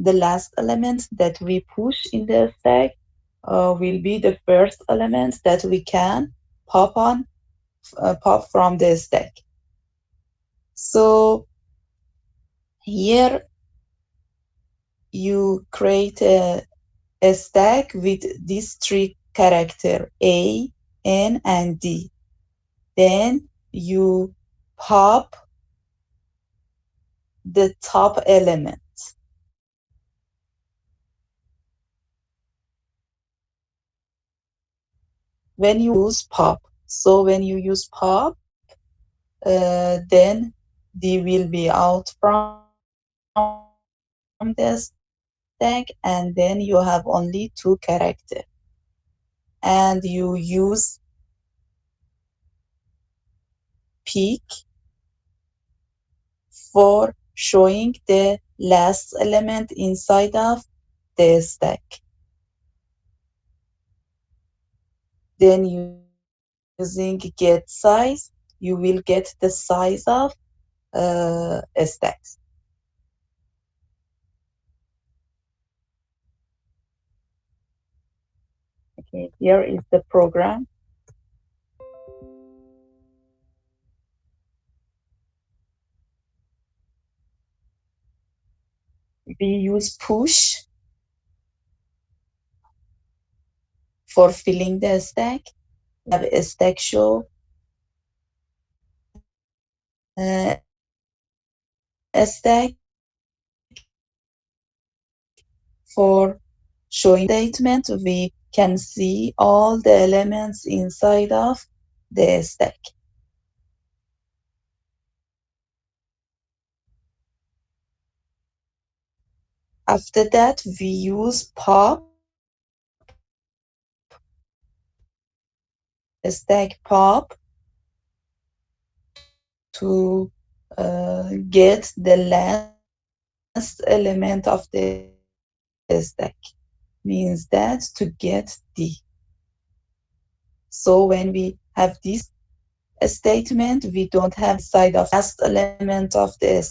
the last element that we push in the stack will be the first element that we can pop from the stack. So here you create a stack with these three characters, A, N, and D. Then you pop the top element. When you use pop, so when you use pop, then D will be out from the stack, and then you have only two characters. And you use peak for showing the last element inside of the stack. Then using get size, you will get the size of stacks. Okay, here is the program. We use push for filling the stack. We have a stack show, a stack for showing statement. We can see all the elements inside of the stack. After that, we use pop, a stack pop, to get the last element of the stack. Means that to get D. So when we have this statement, we don't have inside of last element of the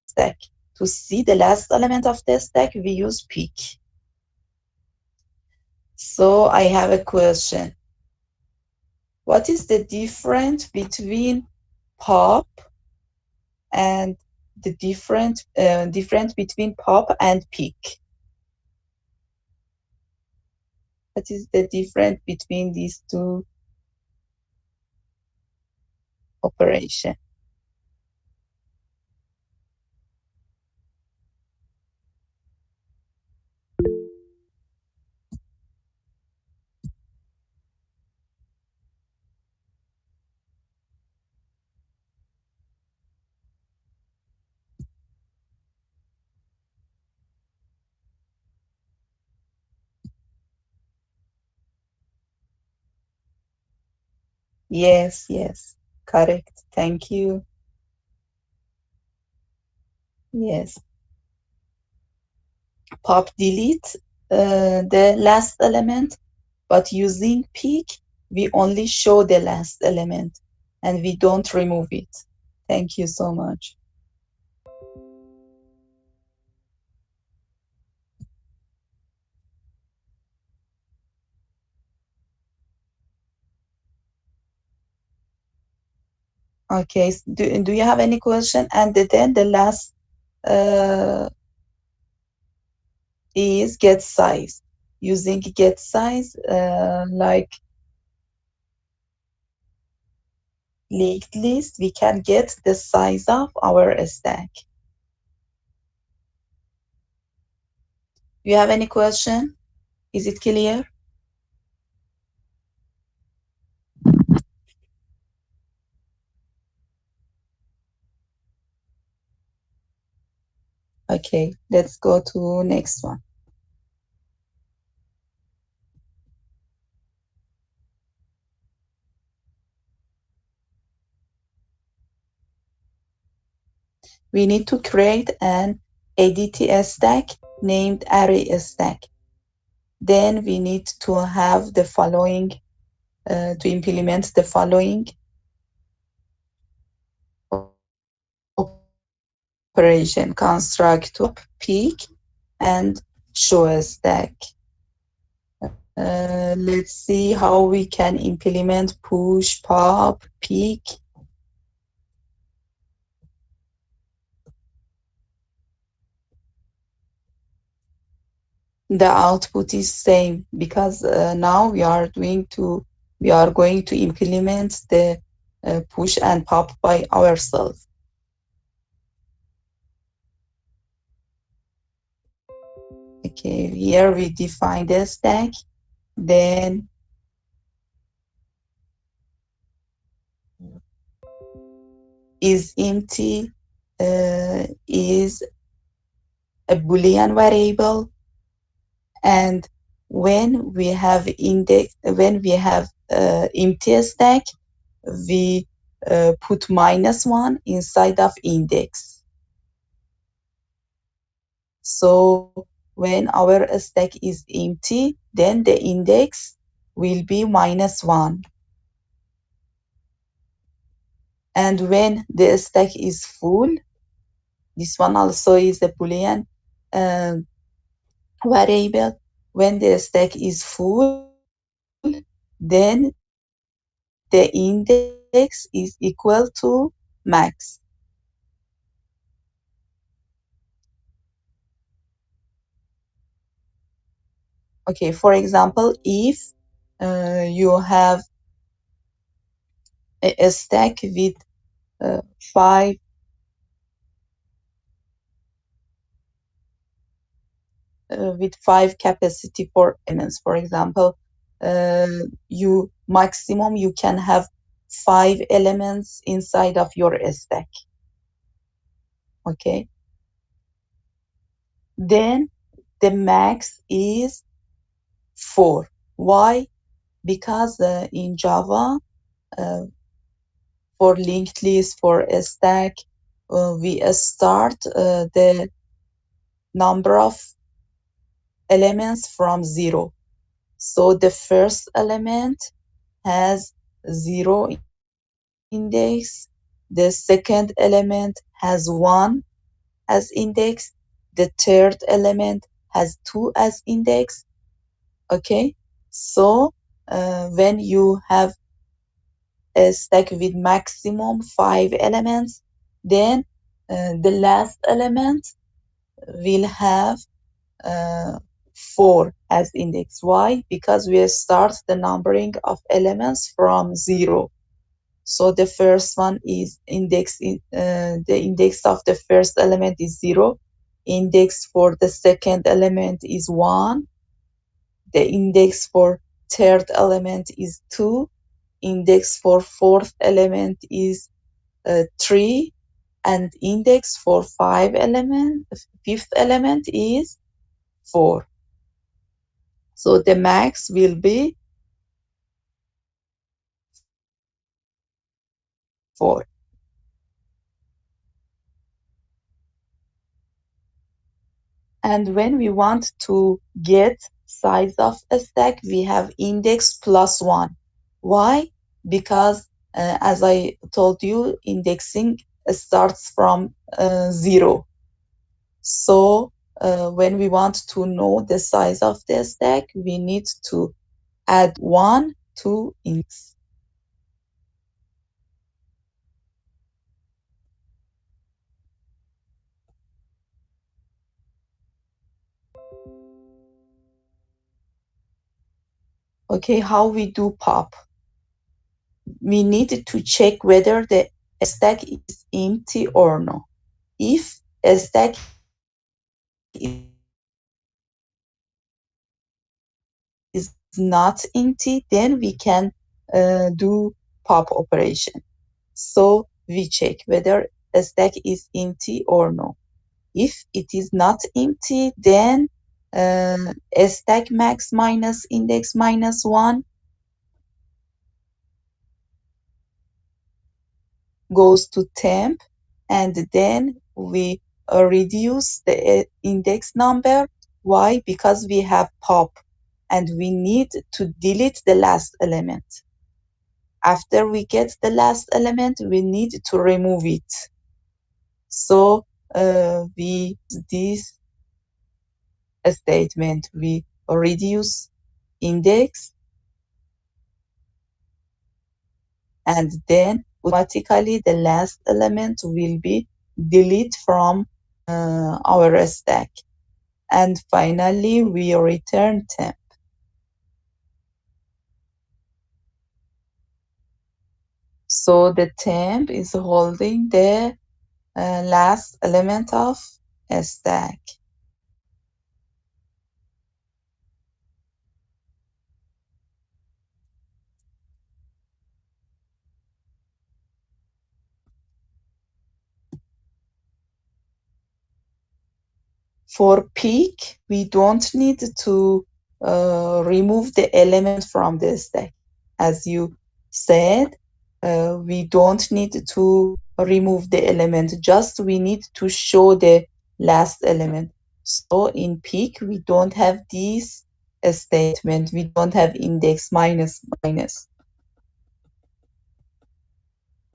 stack. To see the last element of the stack, we use peak. So I have a question. What is the difference between pop and the difference between pop and peak? What is the difference between these two operations? Yes, correct. Thank you. Yes, pop delete the last element, but using peak, we only show the last element and we don't remove it. Thank you so much. Okay, do you have any question? And then the last uh, is get size. Using get size, like linked list, we can get the size of our stack. Do you have any question? Is it clear? Okay, let's go to next one. We need to create an ADT stack named array stack. Then we need to have the following, to implement the following operation. operation, construct peak and show a stack. Let's see how we can implement push, pop, peak. The output is same because now we are going to implement the push and pop by ourselves. Okay, here we define the stack, then is empty is a Boolean variable, and when we have empty stack, we put -1 inside of index. So when our stack is empty, then the index will be -1. And when the stack is full, this one also is a Boolean uh, variable. When the stack is full, then the index is equal to max. Okay, for example, if you have a stack with five capacity for elements. For example, you maximum you can have 5 elements inside of your stack. Okay, then the max is 4. Why? Because in Java, uh, for linked list, for a stack, we start the number of elements from 0. So the first element has 0 index, the second element has 1 as index, the third element has 2 as index. Okay, so when you have a stack with maximum 5 elements, then the last element will have uh, 4 as index. Why? Because we start the numbering of elements from 0. So the first one is the index of the first element is 0. Index for the second element is 1. The index for third element is 2. Index for fourth element is 3. And index for fifth element is 4. So the max will be 4. And when we want to get size of a stack, we have index plus 1. Why? Because as I told you, indexing starts from 0. So when we want to know the size of the stack, we need to add 1 to index. Okay, how we do pop? We need to check whether the stack is empty or no. If a stack is not empty, then we can do pop operation. So we check whether a stack is empty or no. If it is not empty, then a stack max minus index -1 goes to temp, and then we reduce the index number. Why? Because we have pop and we need to delete the last element. After we get the last element, we need to remove it. So we this statement, we reduce index, and then automatically the last element will be deleted from our stack. And finally, we return temp. So the temp is holding the last element of a stack. For peak, we don't need to remove the element from the stack. As you said, we don't need to remove the element, just we need to show the last element. So in peak, we don't have this statement. We don't have index minus minus.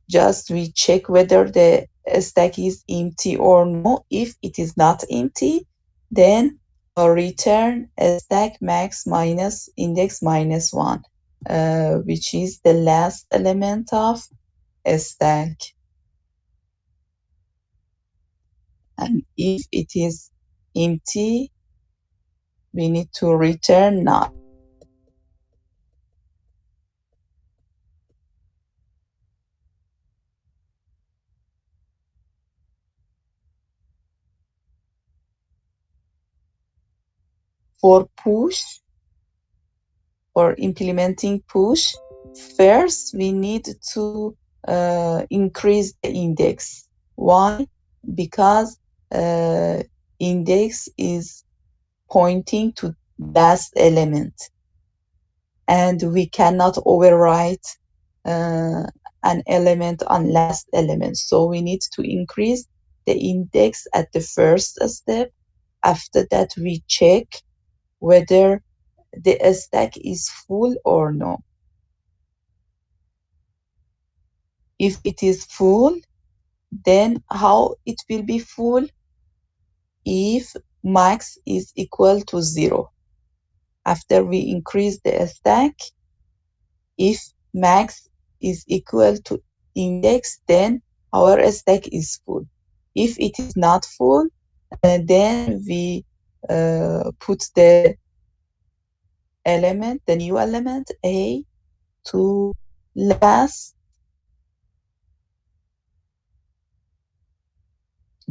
Just we check whether the stack is empty or no. If it is not empty, then return a stack max minus index minus 1, which is the last element of a stack. And if it is empty, we need to return null. For push, for implementing push, first we need to increase the index. Why? Because index is pointing to last element, and we cannot overwrite an element on last element. So we need to increase the index at the first step. After that, we check whether the stack is full or no. If it is full, then how it will be full? If max is equal to 0. After we increase the stack, if max is equal to index, then our stack is full. If it is not full, then we put the element, the new element A, to last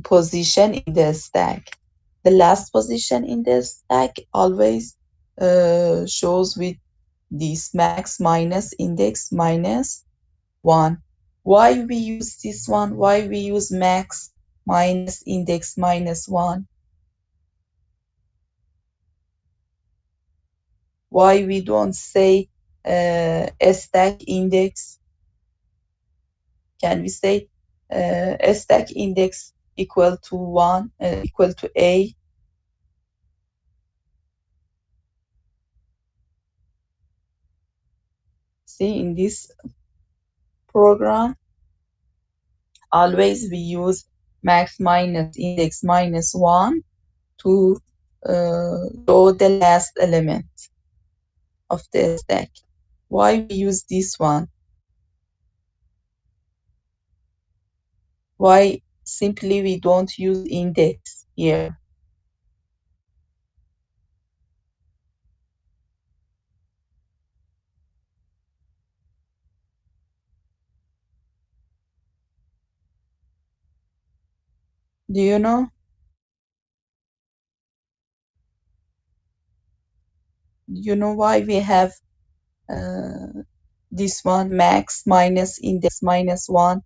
position in the stack. The last position in the stack always shows with this max minus index minus 1. Why we use this one? Why we use max minus index minus 1? Why we don't say stack index? Can we say stack index equal to 1, equal to A? See, in this program, always we use max minus index minus 1 to show the last element of the stack. Why we use this one? Why simply we don't use index here? Do you know? You know why we have this one, max minus index minus 1,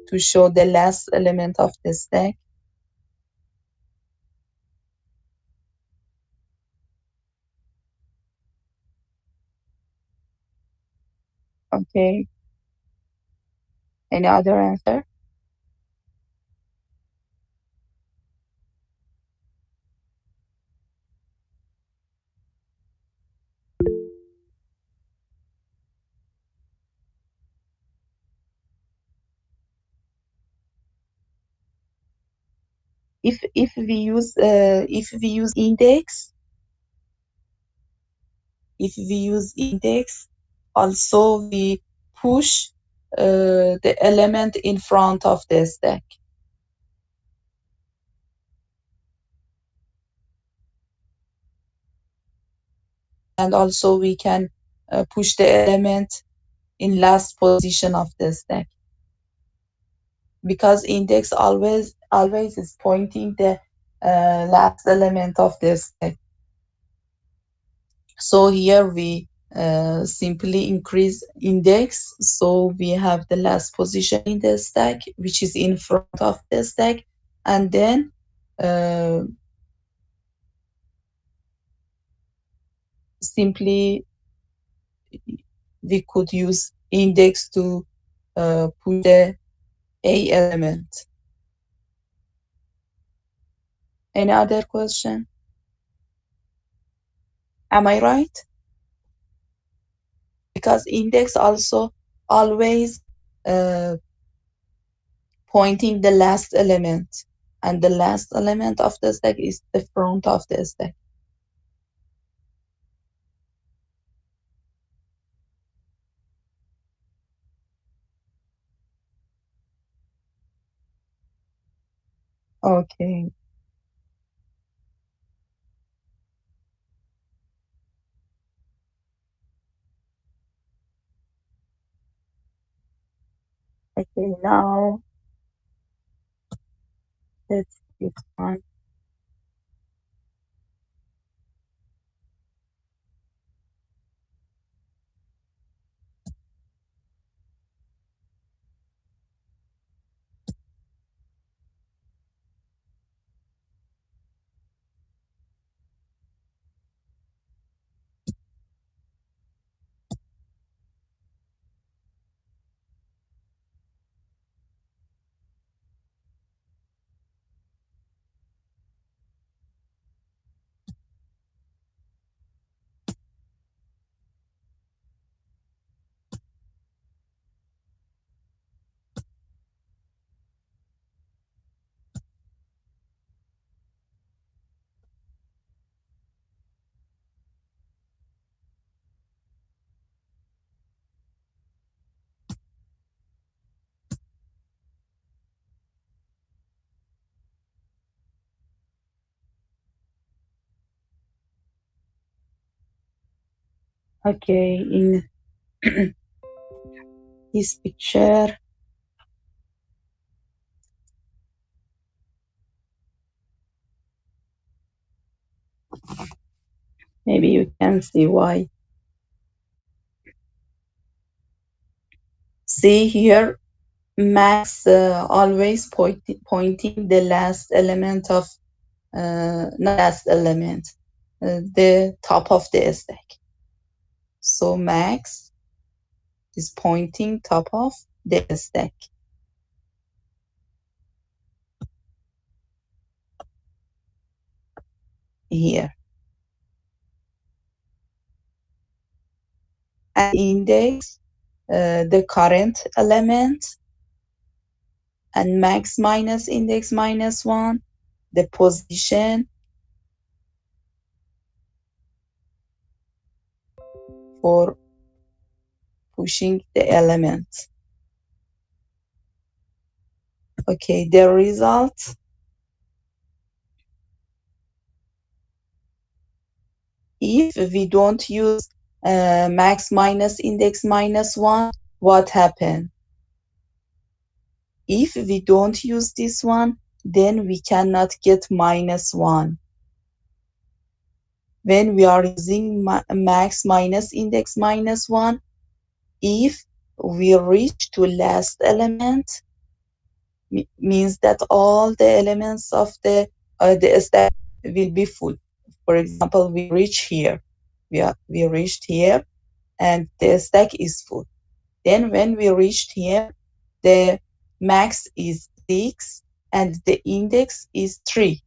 to show the last element of the stack? Okay. Any other answer? if we use index, also we push the element in front of the stack. And also we can push the element in last position of the stack, because index always is pointing the last element of the stack. So here we simply increase index, so we have the last position in the stack, which is in front of the stack, and then simply we could use index to put the A element. Any other question? Am I right? Because index also always pointing the last element, and the last element of the stack is the front of the stack. Okay. Okay, now let's keep on. Okay, in this picture, maybe you can see why. See here, max always pointing the last element of, not last element, the top of the stack. So max is pointing top of the stack here. And index the current element, and max minus index minus 1, the position for pushing the element. Okay, the result, if we don't use max minus index minus 1, what happen? If we don't use this one, then we cannot get minus 1. When we are using max minus index minus 1, if we reach to last element, means that all the elements of the stack will be full. For example, we reach here. We reached here, and the stack is full. Then when we reached here, the max is 6 and the index is 3.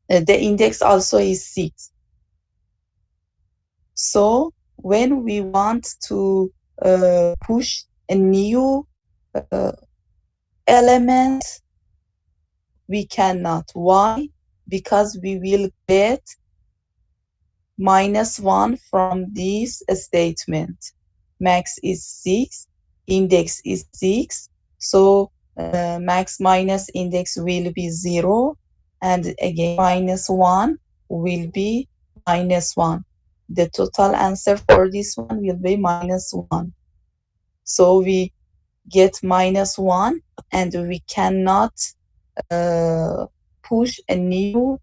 The index also is 6. So when we want to push a new element, we cannot. Why? Because we will get -1 from this statement. Max is 6, index is 6, so max minus index will be 0, and again -1 will be -1. The total answer for this one will be -1. So we get -1, and we cannot uh, push a new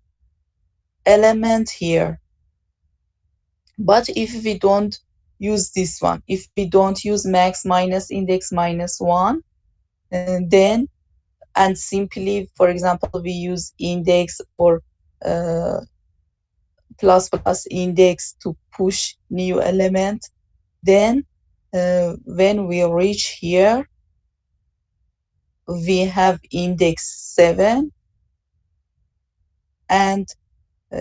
element here. But if we don't use this one, if we don't use max minus index -1, then, and simply, for example, we use index or uh, plus plus index to push new element, then when we reach here, we have index 7, and uh,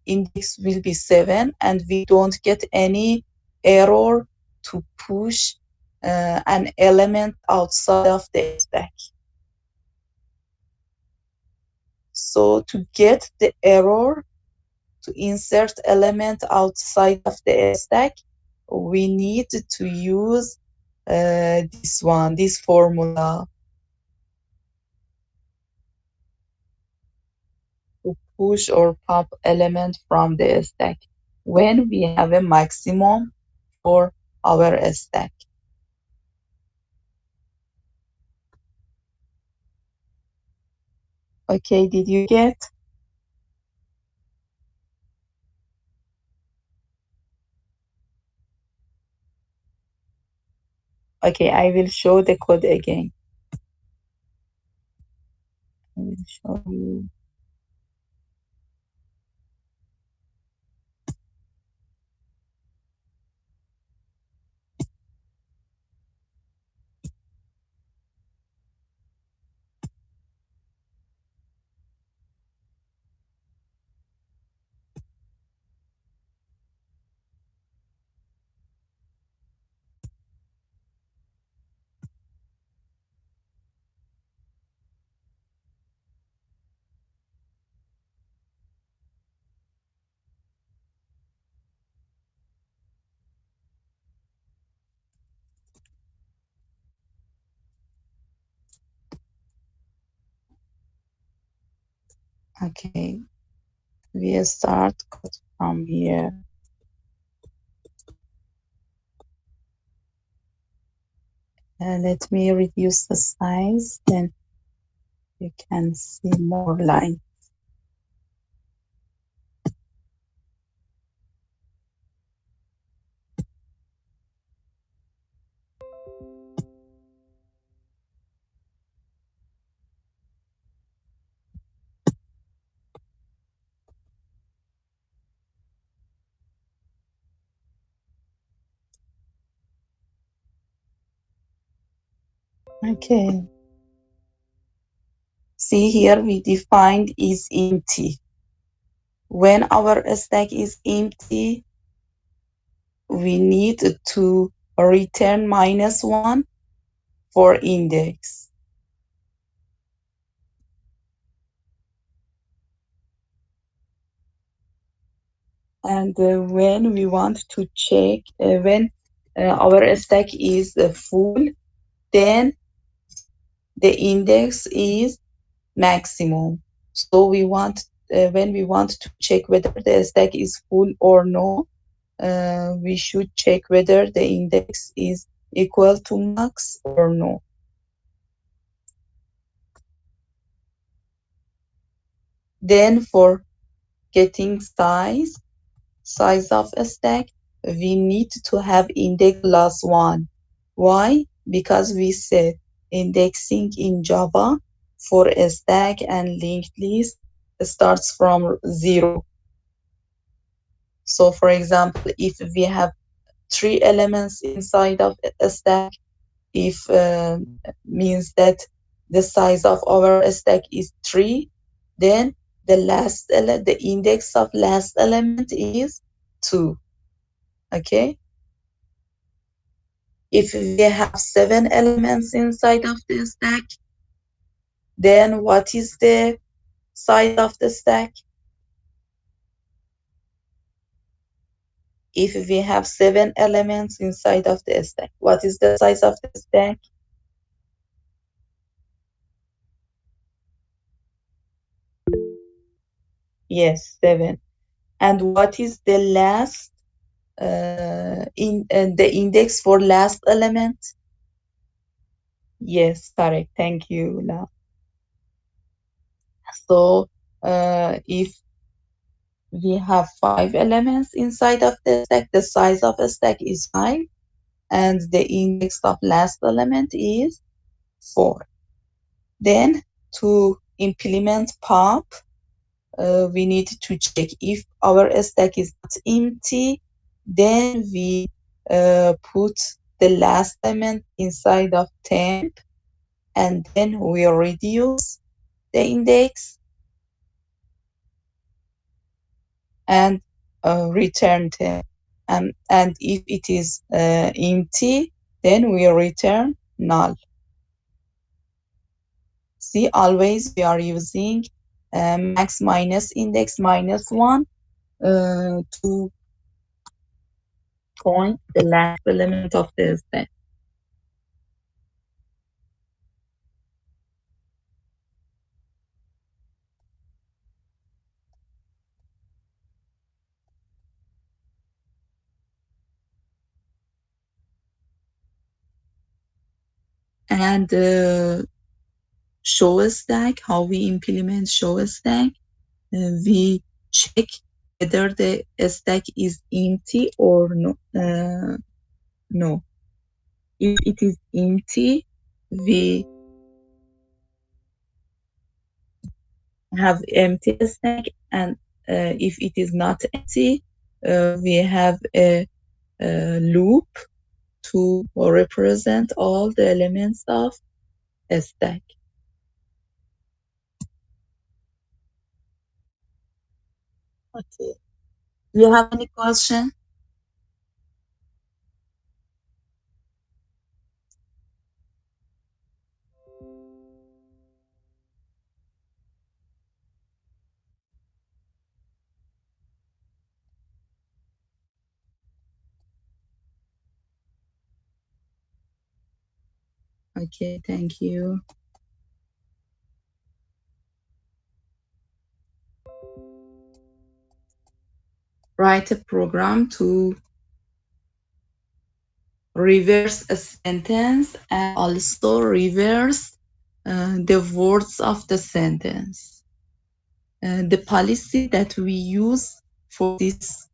index will be 7, and we don't get any error to push an element outside of the stack. So to get the error to insert element outside of the stack, we need to use this formula to push or pop element from the stack when we have a maximum for our stack. Okay, did you get? Okay, I will show the code again. I will show you. Okay, we start code from here. Let me reduce the size, then you can see more lines. Okay. See here, we defined is empty. When our stack is empty, we need to return -1 for index. And when we want to check, when our stack is full, then the index is maximum. So we want, when we want to check whether the stack is full or no, we should check whether the index is equal to max or no. Then for getting size of a stack, we need to have index +1. Why? Because we said indexing in Java for a stack and linked list starts from 0. So for example, if we have 3 elements inside of a stack, if means that the size of our stack is 3, then the index of last element is 2. Okay, if we have 7 elements inside of the stack, then what is the size of the stack? If we have 7 elements inside of the stack, what is the size of the stack? Yes, 7. And what is the last in the index for last element? Yes, correct. Thank you, La. So if we have 5 elements inside of the stack, the size of a stack is 5, and the index of last element is 4. Then to implement pop, we need to check if our stack is not empty, then we put the last element inside of temp, and then we reduce the index and return temp. And if it is empty, then we return null. See, always we are using max minus index minus 1 to point the last element of the stack. And show stack, how we implement show stack, we check whether the stack is empty or no. No. If it is empty, we have empty stack, and if it is not empty, we have a loop to represent all the elements of a stack. Okay. Do you have any question? Okay, thank you. Write a program to reverse a sentence and also reverse the words of the sentence. The policy that we use for this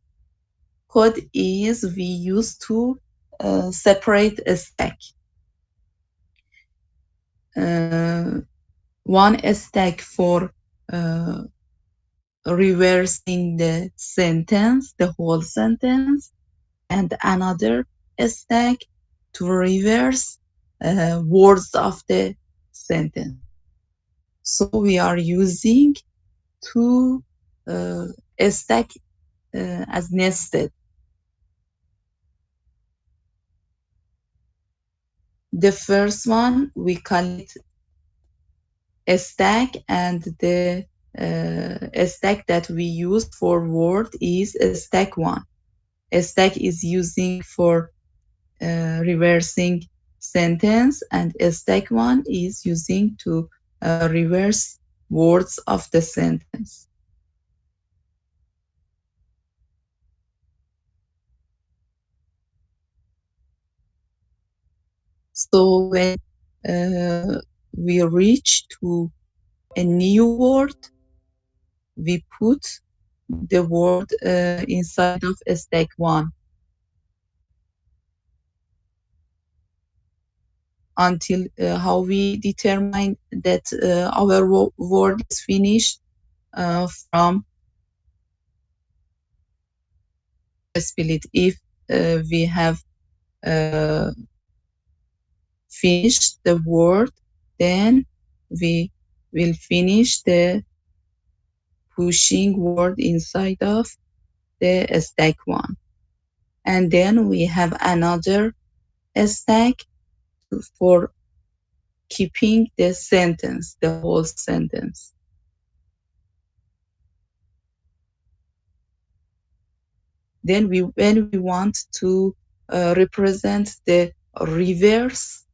code is we use to separate a stack. One stack for reversing the sentence, the whole sentence, and another stack to reverse words of the sentence. So we are using two stack as nested. The first one we call it a stack, and the stack that we use for word is a stack one. A stack is using for reversing sentence, and a stack one is using to reverse words of the sentence. So when we reach to a new word, we put the word inside of a stack one until how we determine that our word is finished from a split. If we have finished the word, then we will finish the pushing word inside of the stack one. And then we have another stack for keeping the sentence, the whole sentence. Then when we want to represent the reverse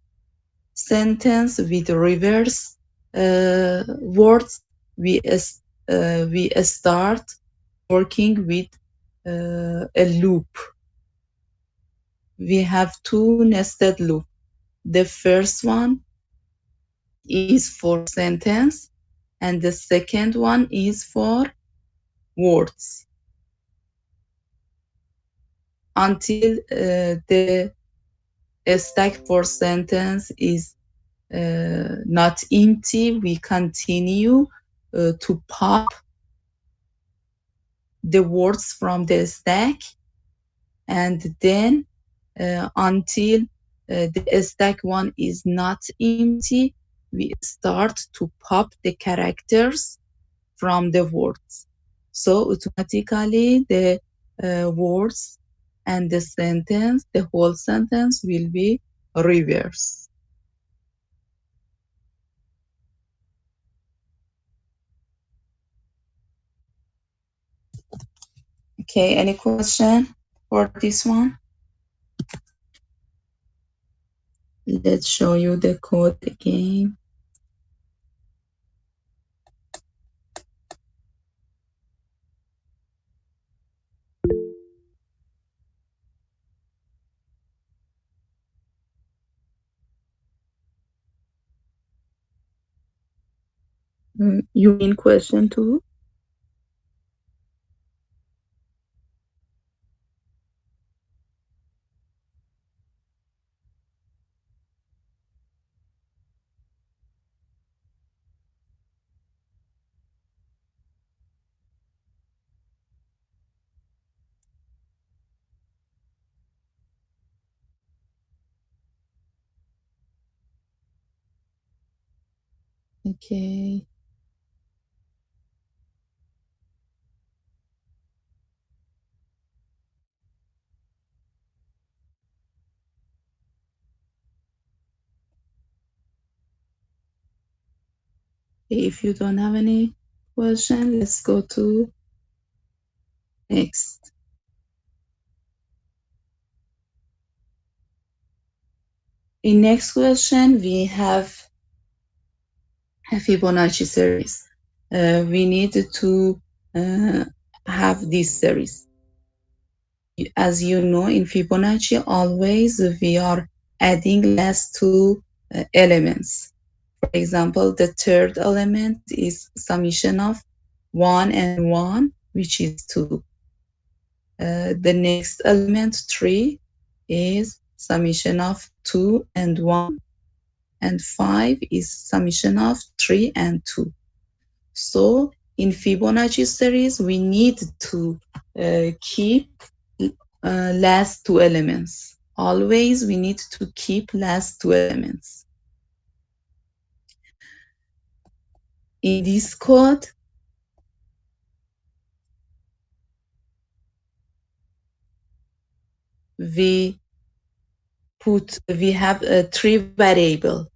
sentence with reverse words, we start working with a loop. We have two nested loops. The first one is for sentence, and the second one is for words until the stack for sentence is not empty. We continue to pop the words from the stack, and then until the stack one is not empty, we start to pop the characters from the words. So automatically the words and the sentence, the whole sentence will be reverse. Okay, any question for this one? Let's show you the code again. You mean question two? Okay. If you don't have any question, let's go to next. In next question, we have a Fibonacci series. We need to have this series. As you know, in Fibonacci, always we are adding last two elements. For example, the third element is summation of 1 and 1, which is 2. The next element, 3, is summation of 2 and 1. And 5 is summation of 3 and 2. So in Fibonacci series, we need to keep last two elements. Always we need to keep last two elements. In this code, we have three variable: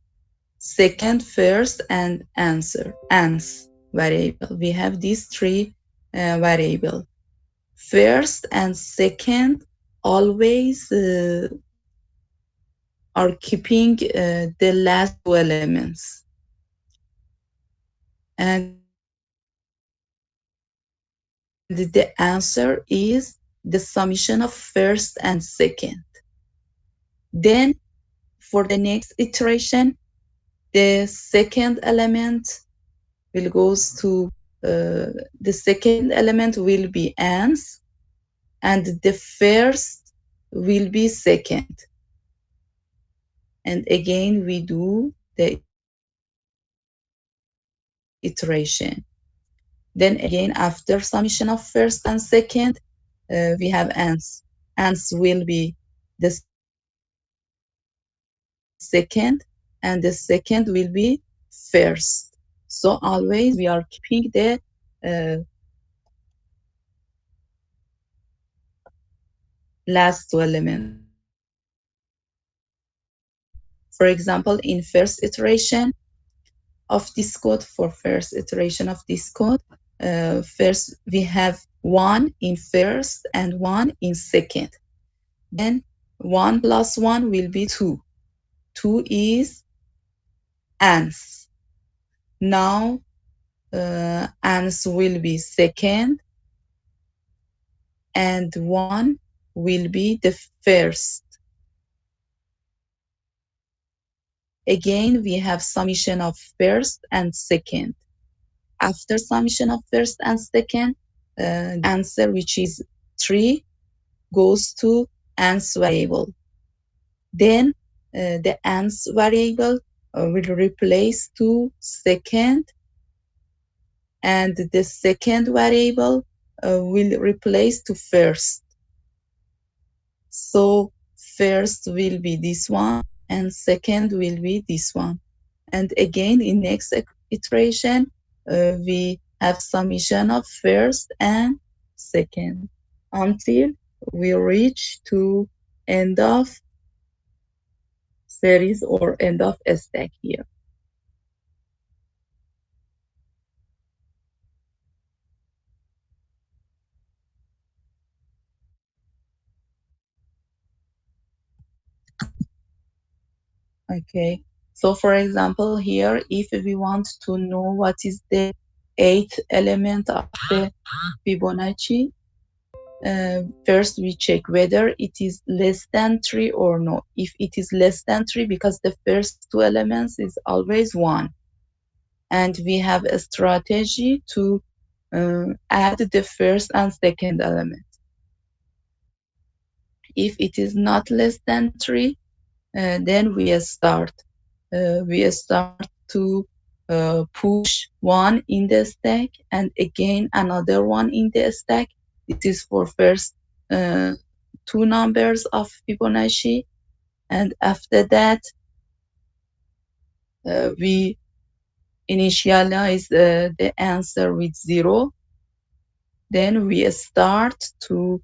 second, first, and answer, ans variable. We have these three variable. First and second always are keeping the last two elements. And the answer is the summation of first and second. Then for the next iteration, the second element will goes to the second element will be ans, and the first will be second. And again, we do the iteration. Then again, after summation of first and second, we have ans. Ans will be the second, and the second will be first. So always we are keeping the last two elements. For example, in first iteration of this code, first we have 1 in first and 1 in second. Then 1 plus 1 will be 2. 2 is ans. Now ans will be second and 1 will be the first. Again, we have summation of first and second. After summation of first and second, the answer, which is 3, goes to ans variable. Then the ans variable will replace to second, and the second variable will replace to first. So first will be this one, and second will be this one. And again, in next iteration, we have summation of first and second until we reach to end of series or end of stack here. Okay, so for example, here, if we want to know what is the eighth element of the Fibonacci, first we check whether it is less than 3 or no. If it is less than 3, because the first two elements is always 1. And we have a strategy to add the first and second element. If it is not less than 3, then we start to push 1 in the stack and again another 1 in the stack. This is for first 2 numbers of Fibonacci, and after that we initialize the answer with 0. Then we start to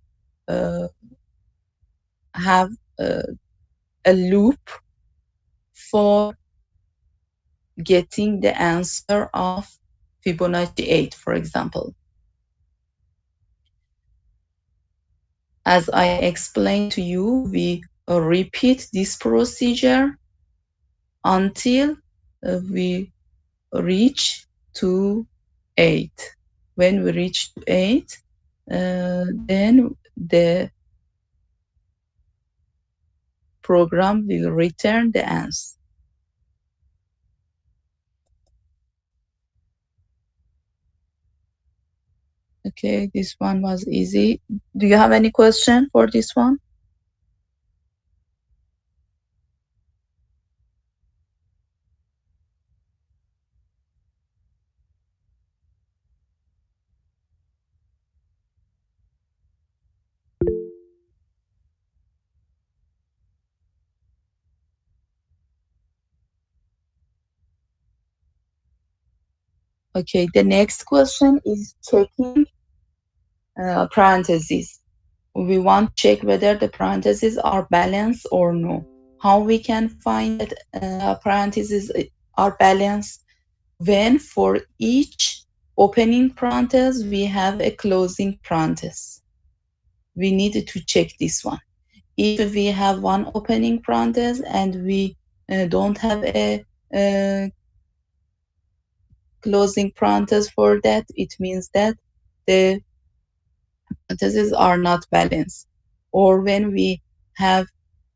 have a loop for getting the answer of Fibonacci 8, for example. As I explained to you, we repeat this procedure until we reach to 8. When we reach to 8, then the program will return the answer. Okay, this one was easy. Do you have any question for this one? Okay, the next question is checking parentheses. We want to check whether the parentheses are balanced or no. How we can find that parentheses are balanced? When for each opening parenthesis we have a closing parenthesis. We need to check this one. If we have one opening parenthesis and we don't have a closing parenthesis for that, it means that the parentheses are not balanced. Or when we have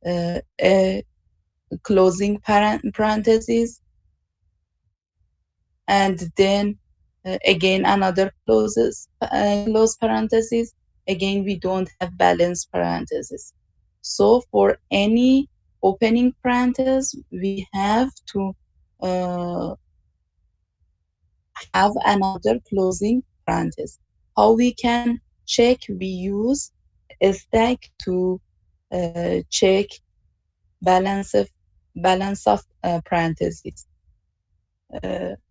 a closing parenthesis and then again another close parenthesis, again we don't have balanced parenthesis. So for any opening parenthesis, we have to have another closing parenthesis. How we can check? We use a stack to check balance of parentheses.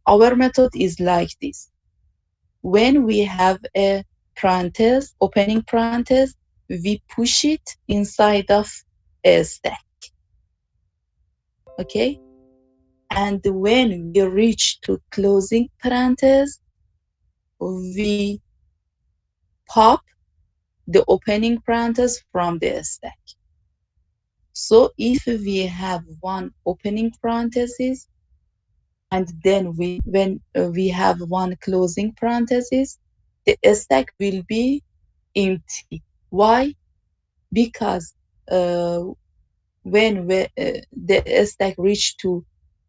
Our method is like this. When we have a parenthesis, opening parenthesis, we push it inside of a stack. Okay? And when we reach to closing parenthesis, we pop the opening parenthesis from the stack. So if we have one opening parenthesis and then when we have one closing parenthesis, the stack will be empty. Why? Because the stack reach to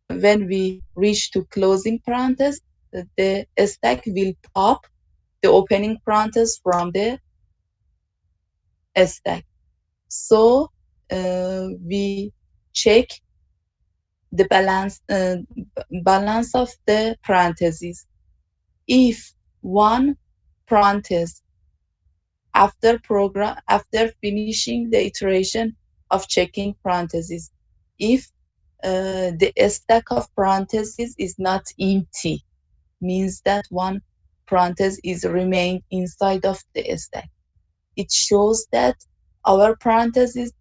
when we reach to closing parenthesis, the stack will pop the opening parenthesis from the stack. So we check the balance of the parentheses. If one parenthesis after finishing the iteration of checking parentheses, if the stack of parentheses is not empty, means that one parenthesis is remain inside of the stack. It shows that our parentheses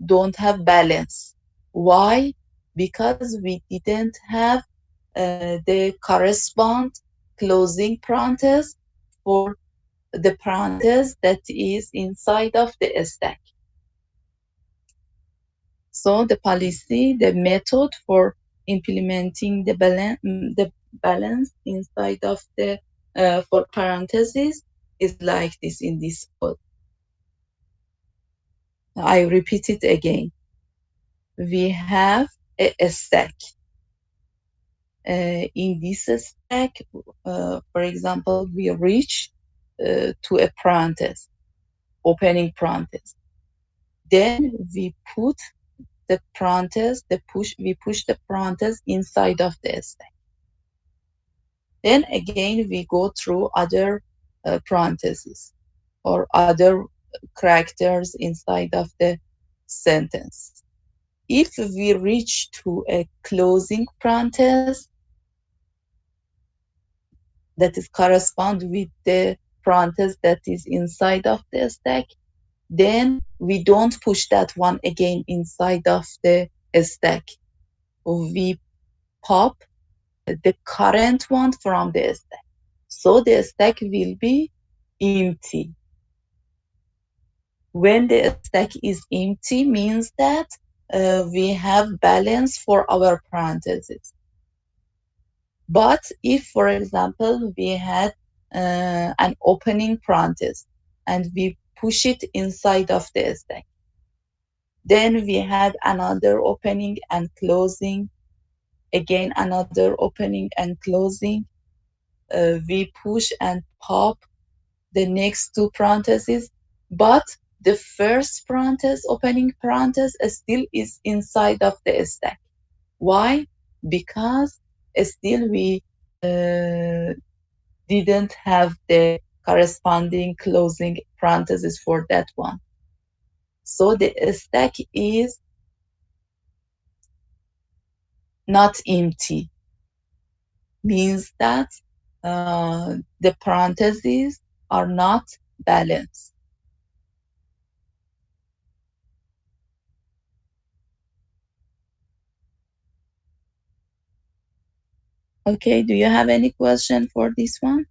don't have balance. Why? Because we didn't have the correspond closing parenthesis for the parenthesis that is inside of the stack. So the policy, the method for implementing the balance inside of the for parentheses is like this in this code. I repeat it again. We have a stack. In this stack, for example, we reach to a parenthesis, opening parenthesis. Then we put the parenthesis, we push the parenthesis inside of the stack. Then again, we go through other parentheses or other characters inside of the sentence. If we reach to a closing parenthesis that is correspond with the parenthesis that is inside of the stack, then we don't push that one again inside of the stack. We pop the current one from the stack. So the stack will be empty. When the stack is empty means that we have balance for our parentheses. But if, for example, we had an opening parenthesis and we push it inside of the stack, then we had another opening and closing, again another opening and closing. We push and pop the next two parentheses, but the first parenthesis, opening parenthesis, still is inside of the stack. Why? Because still we didn't have the corresponding closing parenthesis for that one. So the stack is not empty, means that the parentheses are not balanced. Okay, do you have any question for this one?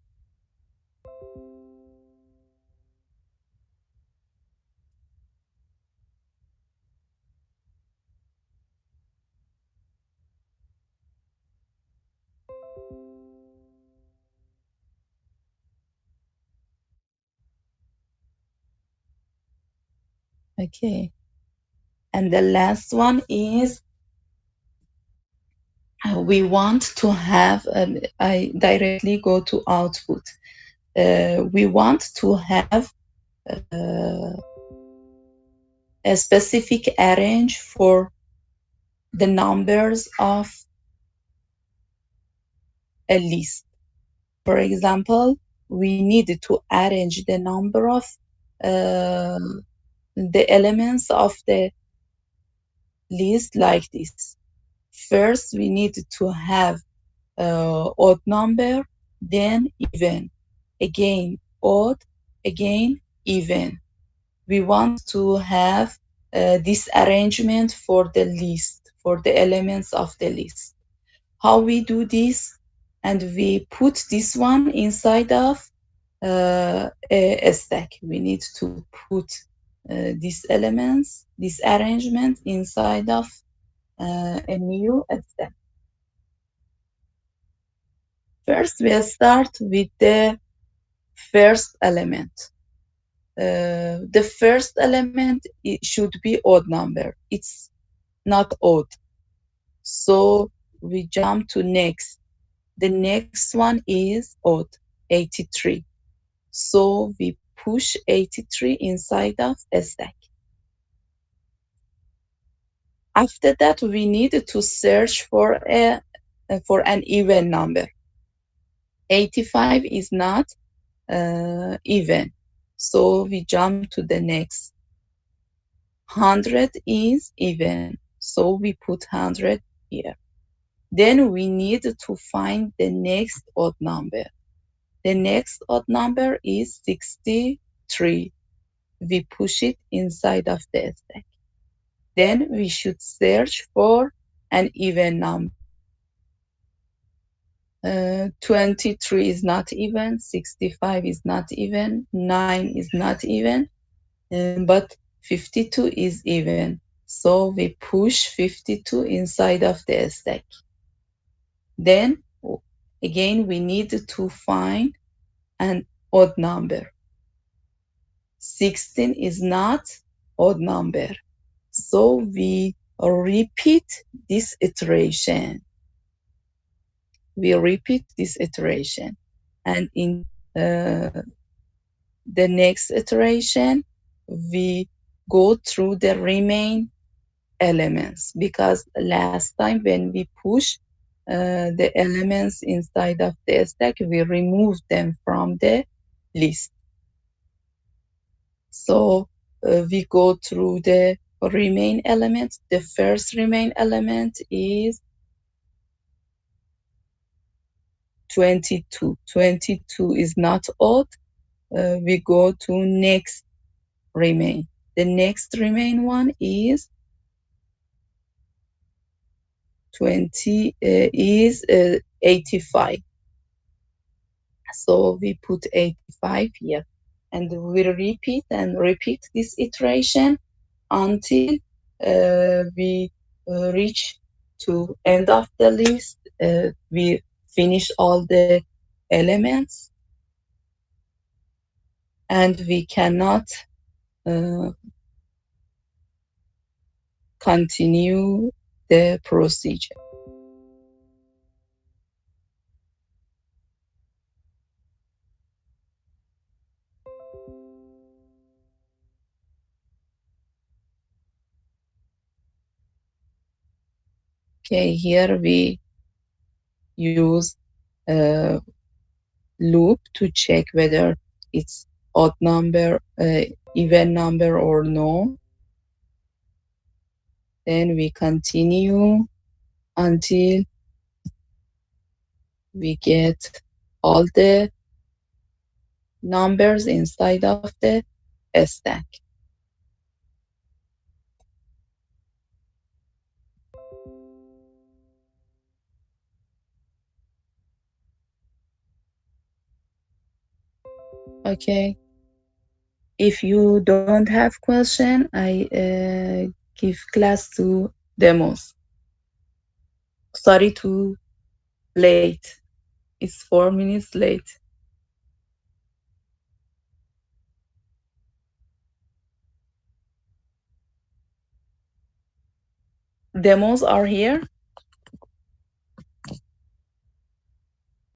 Okay. And the last one is we want to have, I directly go to output. We want to have a specific arrange for the numbers of a list. For example, we need to arrange the number of the elements of the list like this. First, we need to have odd number, then even, again odd, again even. We want to have this arrangement for the list, for the elements of the list. How we do this? and we put this one inside of a stack. We need to put these elements, this arrangement inside of a new stack. First, we'll start with the first element. The first element, it should be odd number. It's not odd. So we jump to next. The next one is odd, 83. So we push 83 inside of a stack. After that, we need to search for an even number. 85 is not even. So we jump to the next. 100 is even. So we put 100 here. Then we need to find the next odd number. The next odd number is 63. We push it inside of the stack. Then we should search for an even number. 23 is not even, 65 is not even, 9 is not even, but 52 is even. So we push 52 inside of the stack. Then again, we need to find an odd number. 16 is not odd number. So we repeat this iteration. We repeat this iteration. And in the next iteration, we go through the remaining elements, because last time when we push the elements inside of the stack, we removed them from the list. So we go through the remain elements. The first remain element is 22. 22 is not odd. We go to next remain. The next remain one is 85. So we put 85 here, and we repeat and repeat this iteration until we reach to end of the list. We finish all the elements, and we cannot continue the procedure. Okay, here we use a loop to check whether it's odd number, even number or no. Then we continue until we get all the numbers inside of the stack. Okay. If you don't have question, I give class to demos. Sorry to late. It's 4 minutes late. Demos are here.